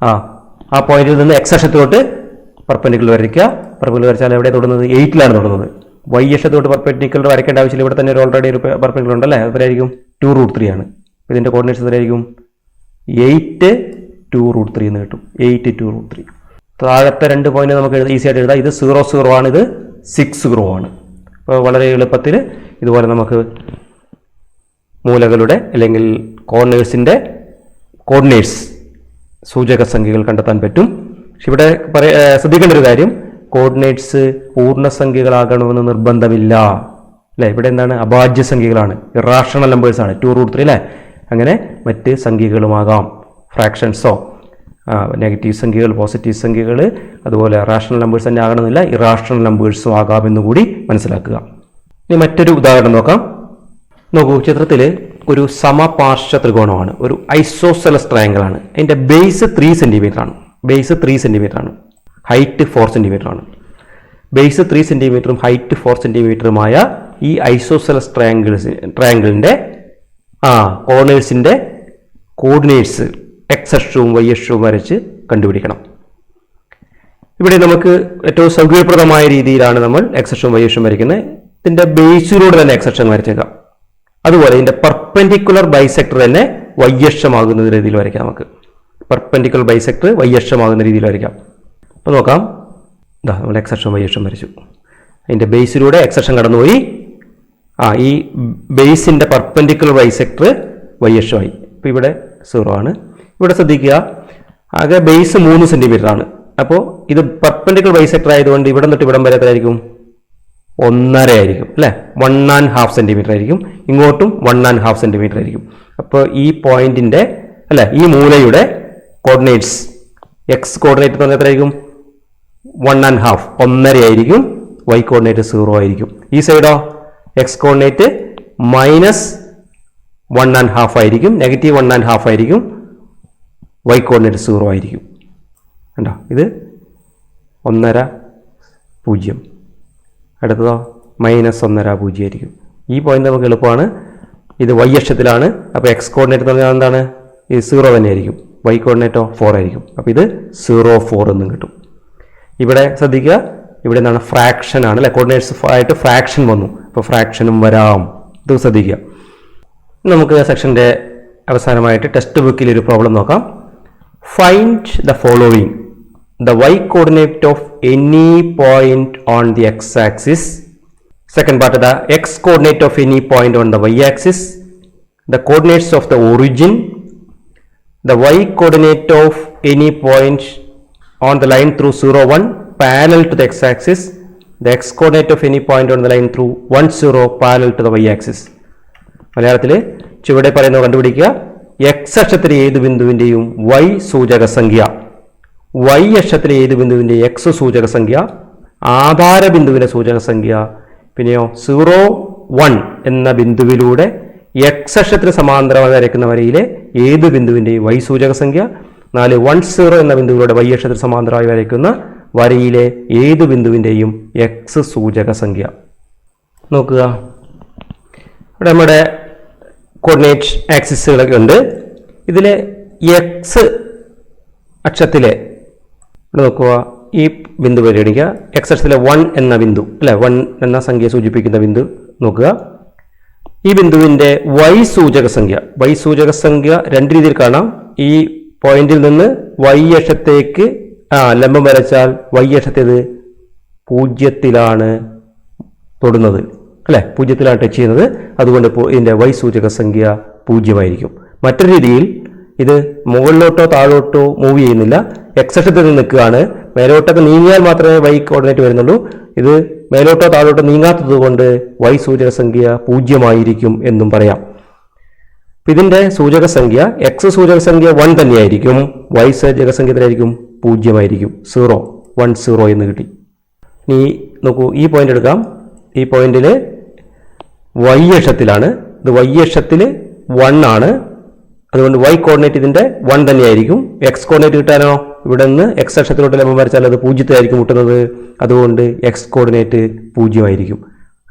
ആ പോയിന്റിൽ നിന്ന് എക്സ് അക്ഷത്തിലോട്ട് പെർപെൻഡിക്കുലർ വരയ്ക്കുക. പെർപെൻഡിക്കുലർ വരച്ചാൽ എവിടെ തൊടുന്നത്? 8ലാണ് തൊടുന്നത്. വൈ അക്ഷത്തോട്ട് പെർപെൻഡിക്കുലർ വരയ്ക്കേണ്ട ആവശ്യമില്ല. ഇവിടെ തന്നെ ഓൾറെഡി ഒരു പെർപെൻഡിക്കുലർ ഉണ്ടല്ലേ, എത്രയായിരിക്കും? 2√3 ആണ്. ഇതിൻ്റെ കോർഡിനേറ്റ്സ് എത്രയായിരിക്കും? 8 2√3 എന്ന് കിട്ടും. 8 2√3. താഴത്തെ 2 പോയിന്റ് നമുക്ക് ഈസി ആയിട്ട് എഴുതാം. ഇത് 0 0 ആണ്, ഇത് 6 0 ആണ്. അപ്പോൾ വളരെ എളുപ്പത്തിൽ ഇതുപോലെ നമുക്ക് മൂലകളുടെ അല്ലെങ്കിൽ കോർണേഴ്സിൻ്റെ കോർഡിനേറ്റ്സ് സൂചക സംഖ്യകൾ കണ്ടെത്താൻ പറ്റും. പക്ഷെ ഇവിടെ ശ്രദ്ധിക്കേണ്ട ഒരു കാര്യം, കോർഡിനേറ്റ്സ് പൂർണ്ണസംഖ്യകളാകണമെന്ന് നിർബന്ധമില്ല അല്ലേ. ഇവിടെ എന്താണ്? അഭാജ്യ സംഖ്യകളാണ്, ഇറാഷണൽ നമ്പേഴ്സാണ്. 2√3 അല്ലേ. അങ്ങനെ മറ്റ് സംഖ്യകളുമാകാം, ഫ്രാക്ഷൻസോ നെഗറ്റീവ് സംഖ്യകൾ, പോസിറ്റീവ് സംഖ്യകൾ, അതുപോലെ റാഷണൽ നമ്പേഴ്സ് തന്നെ ആകണമെന്നില്ല, ഇറാഷണൽ നമ്പേഴ്സും ആകാമെന്ന് കൂടി മനസ്സിലാക്കുക. ഇനി മറ്റൊരു ഉദാഹരണം നോക്കാം. നോക്കൂ, ചിത്രത്തിൽ ഒരു സമപാർശ്വ ത്രികോണമാണ്, ഒരു ഐസോസെലസ് ട്രയാങ്കിൾ ആണ്. അതിൻ്റെ ബേസ് 3 സെൻറ്റിമീറ്റർ ആണ്. ബേസ് 3 സെൻറ്റിമീറ്റർ ആണ്, ഹൈറ്റ് 4 സെൻറ്റിമീറ്റർ ആണ്. ബേസ് 3 സെൻറ്റിമീറ്ററും ഹൈറ്റ് 4 സെൻറ്റിമീറ്ററുമായ ഈ ഐസോസെലസ് ട്രയാങ്കിളിൻ്റെ കോർണേഴ്സിൻ്റെ കോർഡിനേറ്റ്സ് എക്സ് അക്ഷവും വൈ അക്ഷവും വരച്ച് കണ്ടുപിടിക്കണം. ഇവിടെ നമുക്ക് ഏറ്റവും സൗകര്യപ്രദമായ രീതിയിലാണ് നമ്മൾ എക്സ് അക്ഷവും വൈ അക്ഷവും വരയ്ക്കുന്നത്. ഇതിൻ്റെ ബേസിലൂടെ തന്നെ എക്സ് അക്ഷം വരച്ചേക്കാം. അതുപോലെ ഇതിൻ്റെ പെർപെൻഡിക്കുലർ ബൈസെക്ടർ തന്നെ വൈ അക്ഷമാകുന്ന രീതിയിൽ വരയ്ക്കാം. നമുക്ക് പെർപെൻഡിക്കുലർ ബൈസെക്ടർ വൈ അക്ഷമാകുന്ന രീതിയിൽ വരയ്ക്കാം. അപ്പോൾ നോക്കാം, നമ്മൾ എക്സ് അക്ഷം വൈ അക്ഷം വരച്ചു. അതിൻ്റെ ബേസിലൂടെ എക്സ് അക്ഷം കടന്നുപോയി. ഈ ബേസിൻ്റെ പെർപെൻഡിക്കുലർ ബൈസെക്ടർ വൈ അക്ഷമായി. ഇപ്പോൾ ഇവിടെ 0 ആണ്. ഇവിടെ ശ്രദ്ധിക്കുക, ആകെ ബേസ് 3 സെൻറ്റിമീറ്റർ ആണ്. അപ്പോൾ ഇത് പെർപെൻഡിക്കുലർ ബൈസെക്ടർ ആയതുകൊണ്ട് ഇവിടെ തൊട്ട് ഇവിടം വരെ എത്രയായിരിക്കും? 1.5 ആയിരിക്കും അല്ലേ. 1.5 സെൻറ്റിമീറ്റർ ആയിരിക്കും. ഇങ്ങോട്ടും 1.5 സെൻറ്റിമീറ്റർ ആയിരിക്കും. അപ്പോൾ ഈ പോയിന്റിൻ്റെ അല്ലെ, ഈ മൂലയുടെ കോർഡിനേറ്റ്സ് എക്സ് കോർഡിനേറ്റ് എന്ന് പറഞ്ഞാൽ എത്രയായിരിക്കും? 1.5 1.5 ആയിരിക്കും. വൈ കോർഡിനേറ്റ് 0 ആയിരിക്കും. ഈ സൈഡോ എക്സ് കോർഡിനേറ്റ് -1.5 ആയിരിക്കും, -1.5 ആയിരിക്കും. വൈ കോർഡിനേറ്റ് 0 ആയിരിക്കും. കണ്ടോ, ഇത് 1.5 0. അടുത്തതോ -1.5 0 ആയിരിക്കും. ഈ പോയിന്റ് നമുക്ക് എളുപ്പമാണ്. ഇത് വൈ അക്ഷത്തിലാണ്. അപ്പോൾ എക്സ് കോർഡിനേറ്റ് എന്ന് പറഞ്ഞാൽ എന്താണ്? ഇത് 0 തന്നെയായിരിക്കും. വൈ കോർഡിനേറ്റോ 4 ആയിരിക്കും. അപ്പോൾ ഇത് 0 4 എന്നും കിട്ടും. ഇവിടെ ശ്രദ്ധിക്കുക, ഇവിടെ എന്താണ്? ഫ്രാക്ഷൻ ആണ് അല്ലെ. കോർഡിനേറ്റ്സ് ആയിട്ട് ഫ്രാക്ഷൻ വന്നു. അപ്പോൾ ഫ്രാക്ഷനും വരാം. ഇത് ശ്രദ്ധിക്കുക. നമുക്ക് സെക്ഷൻ്റെ അവസാനമായിട്ട് ടെക്സ്റ്റ് ബുക്കിൽ ഒരു പ്രോബ്ലം നോക്കാം. Find the following: the y coordinate of any point on the x axis. Second part, the x coordinate of any point on the y axis, the coordinates of the origin, the y coordinate of any point on the line through 0 1 parallel to the x axis, the x coordinate of any point on the line through 1 0 parallel to the y axis. മലയാളത്തിൽ ചുവടെ പറയുന്നത് കണ്ടുപിടിക്കുക. X അക്ഷത്തിലെ ഏത് ബിന്ദുവിൻ്റെയും y സൂചക സംഖ്യ, y അക്ഷത്തിലെ ഏത് ബിന്ദുവിൻ്റെ എക്സ് സൂചക സംഖ്യ, ആധാര ബിന്ദുവിൻ്റെ സൂചക സംഖ്യ, പിന്നെയോ 0 1 എന്ന ബിന്ദുവിലൂടെ എക്സ് അക്ഷത്തിന് സമാന്തരമായി വരയ്ക്കുന്ന വരയിലെ ഏത് ബിന്ദുവിൻ്റെയും y സൂചക സംഖ്യ, 4 1 0 എന്ന ബിന്ദുവിലൂടെ y അക്ഷത്തിന് സമാന്തരമായി വരയ്ക്കുന്ന വരയിലെ ഏത് ബിന്ദുവിൻ്റെയും എക്സ് സൂചക സംഖ്യ. നോക്കുക, ഇവിടെ നമ്മുടെ കോർഡിനേറ്റ് ആക്സിസുകളൊക്കെ ഉണ്ട്. ഇതിലെ എക്സ് അക്ഷത്തിലെ നോക്കുക, ഈ ബിന്ദു പരിഗണിക്കുക. എക്സ് അക്ഷത്തിലെ 1 എന്ന ബിന്ദു അല്ലെ, 1 എന്ന സംഖ്യ സൂചിപ്പിക്കുന്ന ബിന്ദു നോക്കുക. ഈ ബിന്ദുവിൻ്റെ y സൂചക സംഖ്യ, y സൂചക സംഖ്യ രണ്ട് രീതിയിൽ കാണാം. ഈ പോയിന്റിൽ നിന്ന് y അക്ഷത്തേക്ക് ലംബം വരച്ചാൽ y അക്ഷത്തേത് 0-ലാണ് തൊടുന്നത് അല്ലെ, 0-ലാണ് ടച്ച് ചെയ്യുന്നത്. അതുകൊണ്ട് ഇതിൻ്റെ y സൂചക സംഖ്യ 0 ആയിരിക്കും. മറ്റൊരു രീതിയിൽ ഇത് മുകളിലോട്ടോ താഴോട്ടോ മൂവ് ചെയ്യുന്നില്ല, എക്സ് അക്ഷത്തിൽ നിന്ന് നിൽക്കുകയാണ്. മേലോട്ടൊക്കെ നീങ്ങിയാൽ മാത്രമേ y കോർഡിനേറ്റ് വരുന്നുള്ളൂ. ഇത് മേലോട്ടോ താഴോട്ടോ നീങ്ങാത്തത് കൊണ്ട് y സൂചക സംഖ്യ 0 ആയിരിക്കും എന്നും പറയാം. ഇതിൻ്റെ സൂചക സംഖ്യ എക്സ് സൂചക സംഖ്യ 1 തന്നെയായിരിക്കും, y സൂചക സംഖ്യ എത്രയായിരിക്കും? 0 ആയിരിക്കും. 0 1 0 എന്ന് കിട്ടി. ഇനി നോക്കൂ, ഈ പോയിന്റ് എടുക്കാം. ഈ പോയിന്റിൽ y അക്ഷത്തിലാണ്, ഇത് y അക്ഷത്തിൽ 1 ആണ്. അതുകൊണ്ട് y കോർഡിനേറ്റ് ഇതിൻ്റെ 1 തന്നെയായിരിക്കും. എക്സ് കോർഡിനേറ്റ് കിട്ടാനോ ഇവിടെ നിന്ന് എക്സ് അക്ഷത്തിലോട്ട് ലംബം വരച്ചാൽ അത് 0-ആയിരിക്കും മുട്ടുന്നത്. അതുകൊണ്ട് എക്സ് കോർഡിനേറ്റ് 0 ആയിരിക്കും.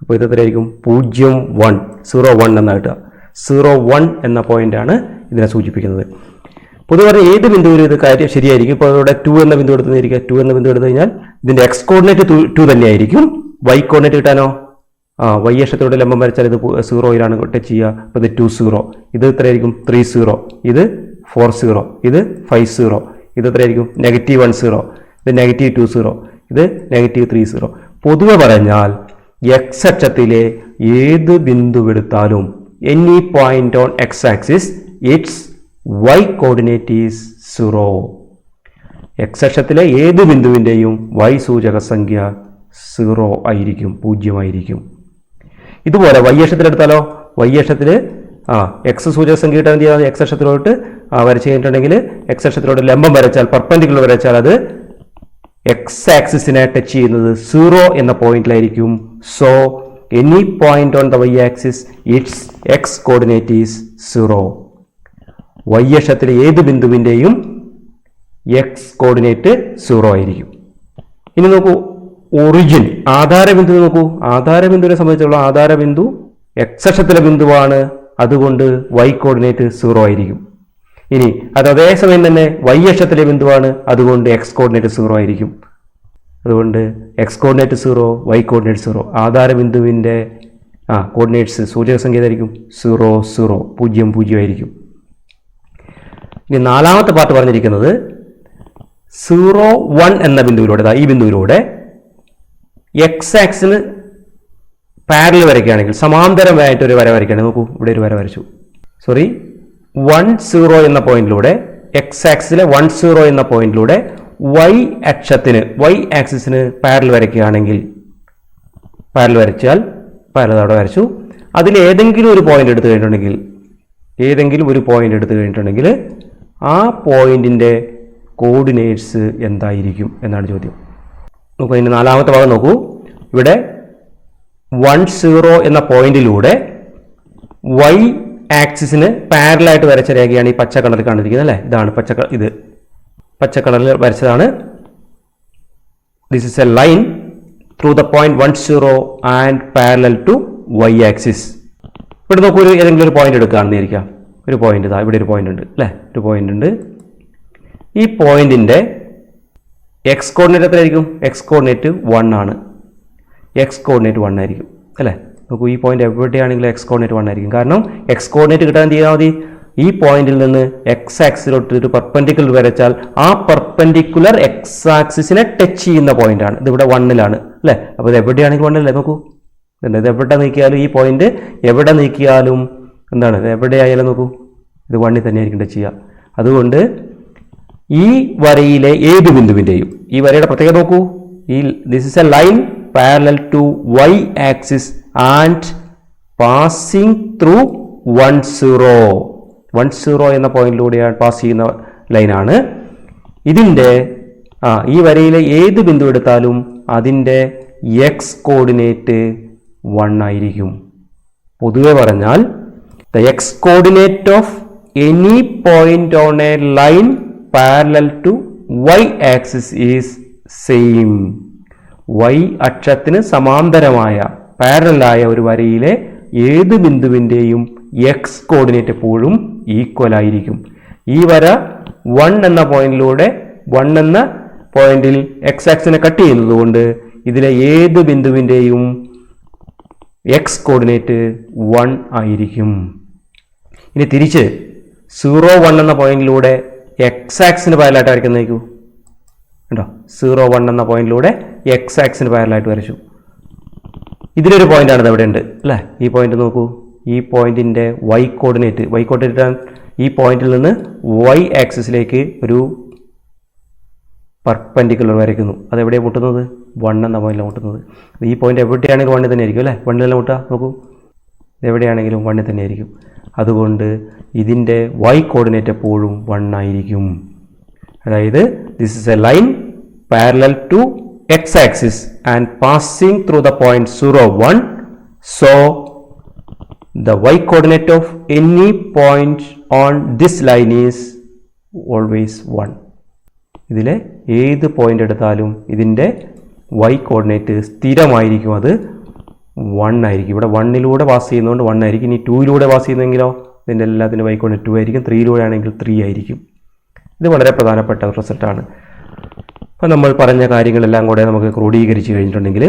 അപ്പോൾ ഇത് എത്രയായിരിക്കും? 0 1 0 1 എന്നാ കിട്ടുക. 0, 1 എന്ന പോയിന്റാണ് ഇതിനെ സൂചിപ്പിക്കുന്നത്. പൊതുവെ പറഞ്ഞാൽ ഏത് ബിന്ദുവിലും ഇത് കാര്യം ശരിയായിരിക്കും. ഇപ്പോൾ ഇവിടെ 2 എന്ന ബിന്ദു എടുത്തുന്നിരിക്കുക. 2 എന്ന ബിന്ദു എടുത്തു കഴിഞ്ഞാൽ ഇതിന്റെ എക്സ് കോർഡിനേറ്റ് 2 തന്നെയായിരിക്കും. വൈ കോർഡിനേറ്റ് കിട്ടാനോ വൈ അക്ഷത്തിലൂടെ ലംബം വരച്ചാൽ ഇത് 0-യിലാണ് ടച്ച് ചെയ്യുക. അപ്പോൾ ഇത് 2-0, ഇത് എത്രയായിരിക്കും 3-0, ഇത് 4-0, ഇത് 5-0, ഇത് എത്രയായിരിക്കും -1-0, ഇത് -2-0, ഇത് -3-0. പൊതുവെ പറഞ്ഞാൽ എക്സ് അക്ഷത്തിലെ ഏത് ബിന്ദുവെടുത്താലും any point on x axis it's y coordinate is 0. X അക്ഷത്തിലെ ഏത് ബിന്ദുവിൻ്റെയും വൈ സൂചക സംഖ്യ 0 ആയിരിക്കും, 0 ആയിരിക്കും. ഇതുപോലെ വൈ അക്ഷത്തിലെടുത്താലോ, വൈ അക്ഷത്തിൽ എക്സ് സൂചക സംഖ്യ കിട്ടാൻ എന്ത് ചെയ്യാം, എക്സ് അക്ഷത്തിലോട്ട് വരച്ച് കഴിഞ്ഞിട്ടുണ്ടെങ്കിൽ എക്സ് അക്ഷത്തിലോട്ട് ലംബം വരച്ചാൽ, പെർപെൻഡിക്കുലർ വരച്ചാൽ അത് എക്സ് ആക്സിസിനെ ടച്ച് ചെയ്യുന്നത് 0 എന്ന പോയിന്റിലായിരിക്കും. So any point on the y axis it's x coordinate is 0. വൈ അക്ഷത്തിലെ ഏത് ബിന്ദുവിൻ്റെയും എക്സ് കോർഡിനേറ്റ് 0 ആയിരിക്കും. ഇനി നോക്കൂ, ഒറിജിൻ ആധാരബിന്ദു നോക്കൂ. ആധാരബിന്ദുവിനെ സംബന്ധിച്ചുള്ള ആധാരബിന്ദു എക്സ് അക്ഷത്തിലെ ബിന്ദുവാണ്, അതുകൊണ്ട് വൈ കോർഡിനേറ്റ് 0 ആയിരിക്കും. ഇനി അത് അതേസമയം തന്നെ വൈ അക്ഷത്തിലെ ബിന്ദുവാണ്, അതുകൊണ്ട് എക്സ് കോർഡിനേറ്റ് 0 ആയിരിക്കും. അതുകൊണ്ട് എക്സ് കോർഡിനേറ്റ് 0, വൈ കോർഡിനേറ്റ് 0. ആധാരബിന്ദുവിൻ്റെ കോർഡിനേറ്റ്സ് സൂചക സംഖ്യ ആയിരിക്കും 0, 0, 0, 0 ആയിരിക്കും. ഇനി നാലാമത്തെ പാർട്ട് പറഞ്ഞിരിക്കുന്നത് 0, 1 എന്ന ബിന്ദുവിലൂടെ, ഈ ബിന്ദുവിലൂടെ എക്സ് ആക്സിന് പാരലൽ വരയ്ക്കുകയാണെങ്കിൽ, സമാന്തരമായിട്ട് ഒരു വര വരയ്ക്കുകയാണെങ്കിൽ, നോക്കൂ ഇവിടെ ഒരു വര വരച്ചു. 1, 0 എന്ന പോയിന്റിലൂടെ, എക്സ് ആക്സിലെ 1, 0 എന്ന പോയിന്റിലൂടെ വൈ ആക്സിസിന് പാരലൽ വരയ്ക്കുകയാണെങ്കിൽ, പാരലൽ വരച്ചാൽ പാരലൽ അവിടെ വരച്ചു. അതിൽ ഏതെങ്കിലും ഒരു പോയിന്റ് എടുത്തു കഴിഞ്ഞിട്ടുണ്ടെങ്കിൽ ആ പോയിന്റിന്റെ കോർഡിനേറ്റ്സ് എന്തായിരിക്കും എന്നാണ് ചോദ്യം. നോക്കൂ, ഇതിന്റെ നാലാമത്തെ ഭാഗം നോക്കൂ. ഇവിടെ 1, 0 എന്ന പോയിന്റിലൂടെ വൈ ആക്സിസിന് പാരലായിട്ട് വരച്ച രേഖയാണ് ഈ പച്ച കളറിൽ കാണിച്ചിരിക്കുന്നത് അല്ലേ. ഇതാണ് പച്ച കളറിൽ വരച്ചതാണ്. This is a line through the point 1, 0 and parallel to Y axis. ഇവിടെ നോക്കൂ, ഏതെങ്കിലും ഒരു പോയിന്റ് എടുക്കുകയാണെന്ന് ഇരിക്കാം. ഒരു പോയിന്റ് ഇതാ, ഇവിടെ ഒരു പോയിന്റ് ഉണ്ട് അല്ലേ, ഒരു പോയിന്റ് ഉണ്ട്. ഈ പോയിന്റിന്റെ എക്സ് കോർഡിനേറ്റ് എത്രയായിരിക്കും? എക്സ് കോർഡിനേറ്റ് 1 ആണ്. എക്സ് കോർഡിനേറ്റ് 1 ആയിരിക്കും അല്ലേ. നോക്കൂ, ഈ പോയിന്റ് എവിടെയാണെങ്കിലും എക്സ് കോർഡിനേറ്റ് 1 ആയിരിക്കും. കാരണം എക്സ് കോർഡിനേറ്റ് കിട്ടാൻ എന്ത് ചെയ്താൽ മതി, ഈ പോയിന്റിൽ നിന്ന് എക്സ് ആക്സിലോട്ട് ഒരു പെർപെൻഡിക്കുലർ വരച്ചാൽ ആ പെർപെൻഡിക്കുലർ എക്സ് ആക്സിസിനെ ടച്ച് ചെയ്യുന്ന പോയിന്റ് ആണ്. ഇതിവിടെ 1-ലാണ് അല്ലേ. അപ്പോൾ ഇത് എവിടെയാണെങ്കിലും 1-അല്ലേ. നോക്കൂ, ഇത് എവിടെ നീക്കിയാലും, ഈ പോയിന്റ് എവിടെ നീക്കിയാലും എന്താണ്, ഇത് എവിടെയായാലും നോക്കൂ, ഇത് 1-ൽ തന്നെ ആയിരിക്കും ടച്ച് ചെയ്യുക. അതുകൊണ്ട് ഈ വരയിലെ ഏത് ബിന്ദുവിൻ്റെയും, ഈ വരയുടെ പ്രത്യേകത നോക്കൂ, this is a line parallel to Y axis and passing through 1, 0 എന്ന പോയിന്റിലൂടെയാണ് പാസ് ചെയ്യുന്ന ലൈനാണ്. ഇതിൻ്റെ ഈ വരയിലെ ഏത് ബിന്ദു എടുത്താലും അതിൻ്റെ എക്സ് കോർഡിനേറ്റ് 1 ആയിരിക്കും. പൊതുവെ പറഞ്ഞാൽ the X coordinate of any point on a line parallel to Y axis is same. Y അക്ഷത്തിന് സമാന്തരമായ പാരലായ ഒരു വരയിലെ ഏത് ബിന്ദുവിൻ്റെയും എക്സ് കോർഡിനേറ്റ് എപ്പോഴും ഈക്വൽ ആയിരിക്കും. ഈ വര 1 എന്ന പോയിന്റിൽ എക്സ് ആക്സിനെ കട്ട് ചെയ്യുന്നത് കൊണ്ട് ഇതിലെ ഏത് ബിന്ദുവിൻ്റെയും എക്സ് കോർഡിനേറ്റ് 1 ആയിരിക്കും. ഇനി തിരിച്ച് 0, 1 എന്ന പോയിന്റിലൂടെ എക്സ് ആക്സിന് പാരലായിട്ട് വരയ്ക്കുന്നേക്കൂ. കേട്ടോ, 0, 1 എന്ന പോയിന്റിലൂടെ എക്സ് ആക്സിന് പാരലായിട്ട് വരച്ചു. ഇതിലൊരു പോയിന്റാണ്, ഇത് അവിടെ ഉണ്ട് അല്ലേ. ഈ പോയിന്റ് നോക്കൂ, ഈ പോയിന്റിന്റെ വൈ കോർഡിനേറ്റ് ഈ പോയിന്റിൽ നിന്ന് വൈ ആക്സിസിലേക്ക് ഒരു പെർപെൻഡിക്കുലർ വരയ്ക്കുന്നു. അതെവിടെയാണ് മുട്ടുന്നത്? 1 എന്ന പോയിന്റിലാണ് മുട്ടുന്നത്. ഈ പോയിന്റ് എവിടെയാണെങ്കിലും 1 തന്നെ ആയിരിക്കും അല്ലേ. 1 മുട്ടുക, നോക്കൂ, എവിടെയാണെങ്കിലും 1 തന്നെ ആയിരിക്കും. അതുകൊണ്ട് ഇതിൻ്റെ വൈ കോർഡിനേറ്റ് എപ്പോഴും 1 ആയിരിക്കും. അതായത് this is a line parallel to X axis and passing through the point 0, 1. So the y coordinate of any point on this line is always 1. ഇതിലെ ഏത് പോയിന്റ് എടുത്താലും ഇതിൻ്റെ y കോർഡിനേറ്റ് സ്ഥിരമായിരിക്കും, അത് 1 ആയിരിക്കും. ഇവിടെ 1 പാസ് ചെയ്യുന്നതുകൊണ്ട് 1 ആയിരിക്കും. ഇനി 2 പാസ് ചെയ്യുന്നെങ്കിലോ ഇതിൻ്റെ എല്ലാത്തിൻ്റെ y കോർഡിനേറ്റ് 2 ആയിരിക്കും. 3 ആണെങ്കിൽ 3 ആയിരിക്കും. ഇത് വളരെ പ്രധാനപ്പെട്ട ഒരു റിസൾട്ടാണ്. അപ്പോൾ നമ്മൾ പറഞ്ഞ കാര്യങ്ങളെല്ലാം കൂടെ നമുക്ക് ക്രോഡീകരിച്ച് കഴിഞ്ഞിട്ടുണ്ടെങ്കിൽ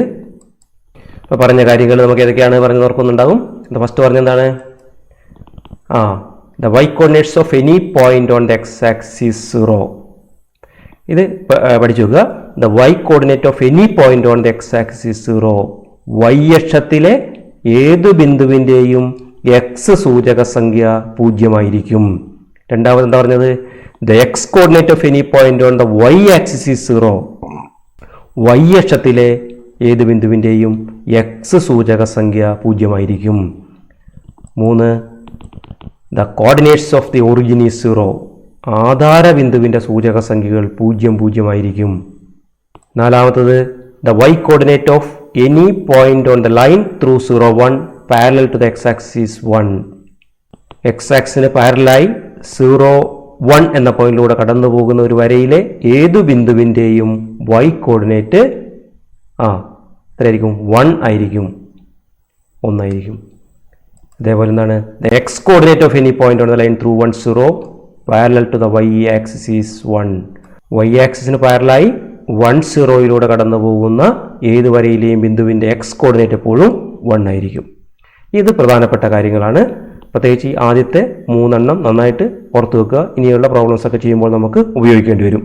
അപ്പോൾ പറഞ്ഞ കാര്യങ്ങൾ നമുക്ക് ഏതൊക്കെയാണ് പറഞ്ഞ് ഓർക്കുന്നുണ്ടാകും. ഫസ്റ്റ് പറഞ്ഞെന്താണ്? The y coordinates of any point on the x axis 0. ഇത് പഠിച്ചു നോക്കുക. The y coordinate of any point on the x axis 0. y അക്ഷത്തിലെ ഏതു ബിന്ദുവിൻ്റെയും x സൂചക സംഖ്യ 0 ആയിരിക്കും. രണ്ടാമത് എന്താ പറഞ്ഞത്? The x coordinate of any point on the y axis is 0. y അക്ഷത്തിലെ ഏത് ബിന്ദുവിൻ്റെയും x സൂചക സംഖ്യ 0 ആയിരിക്കും. 3. The coordinates of the origin is 0. ആധാര ബിന്ദുവിൻ്റെ സൂചക സംഖ്യകൾ 0, 0 ആയിരിക്കും. നാലാമത്തത് the y coordinate of any point on the line through 0, 1 parallel to the x axis 1. x ആക്സിന് പാരലായി 0, 1 എന്ന പോയിന്റിലൂടെ കടന്നു പോകുന്ന ഒരു വരയിലെ ഏതു ബിന്ദുവിൻ്റെയും y കോർഡിനേറ്റ് എത്രയായിരിക്കും? 1 ആയിരിക്കും, 1 ആയിരിക്കും. അതേപോലെ എന്താണ്? The x coordinate of any point on the line through 1, 0 parallel to the y axis is 1. y ആക്സിസിന് പാരലായി 1, 0 കടന്നു പോകുന്ന ഏത് വരയിലെയും ബിന്ദുവിൻ്റെ x കോർഡിനേറ്റ് എപ്പോഴും 1 ആയിരിക്കും. ഇത് പ്രധാനപ്പെട്ട കാര്യങ്ങളാണ്. പ്രത്യേകിച്ച് ഈ ആദ്യത്തെ 3 നന്നായിട്ട് ഓർത്തു വെക്കുക. ഇനിയുള്ള പ്രോബ്ലംസ് ഒക്കെ ചെയ്യുമ്പോൾ നമുക്ക് ഉപയോഗിക്കേണ്ടി വരും.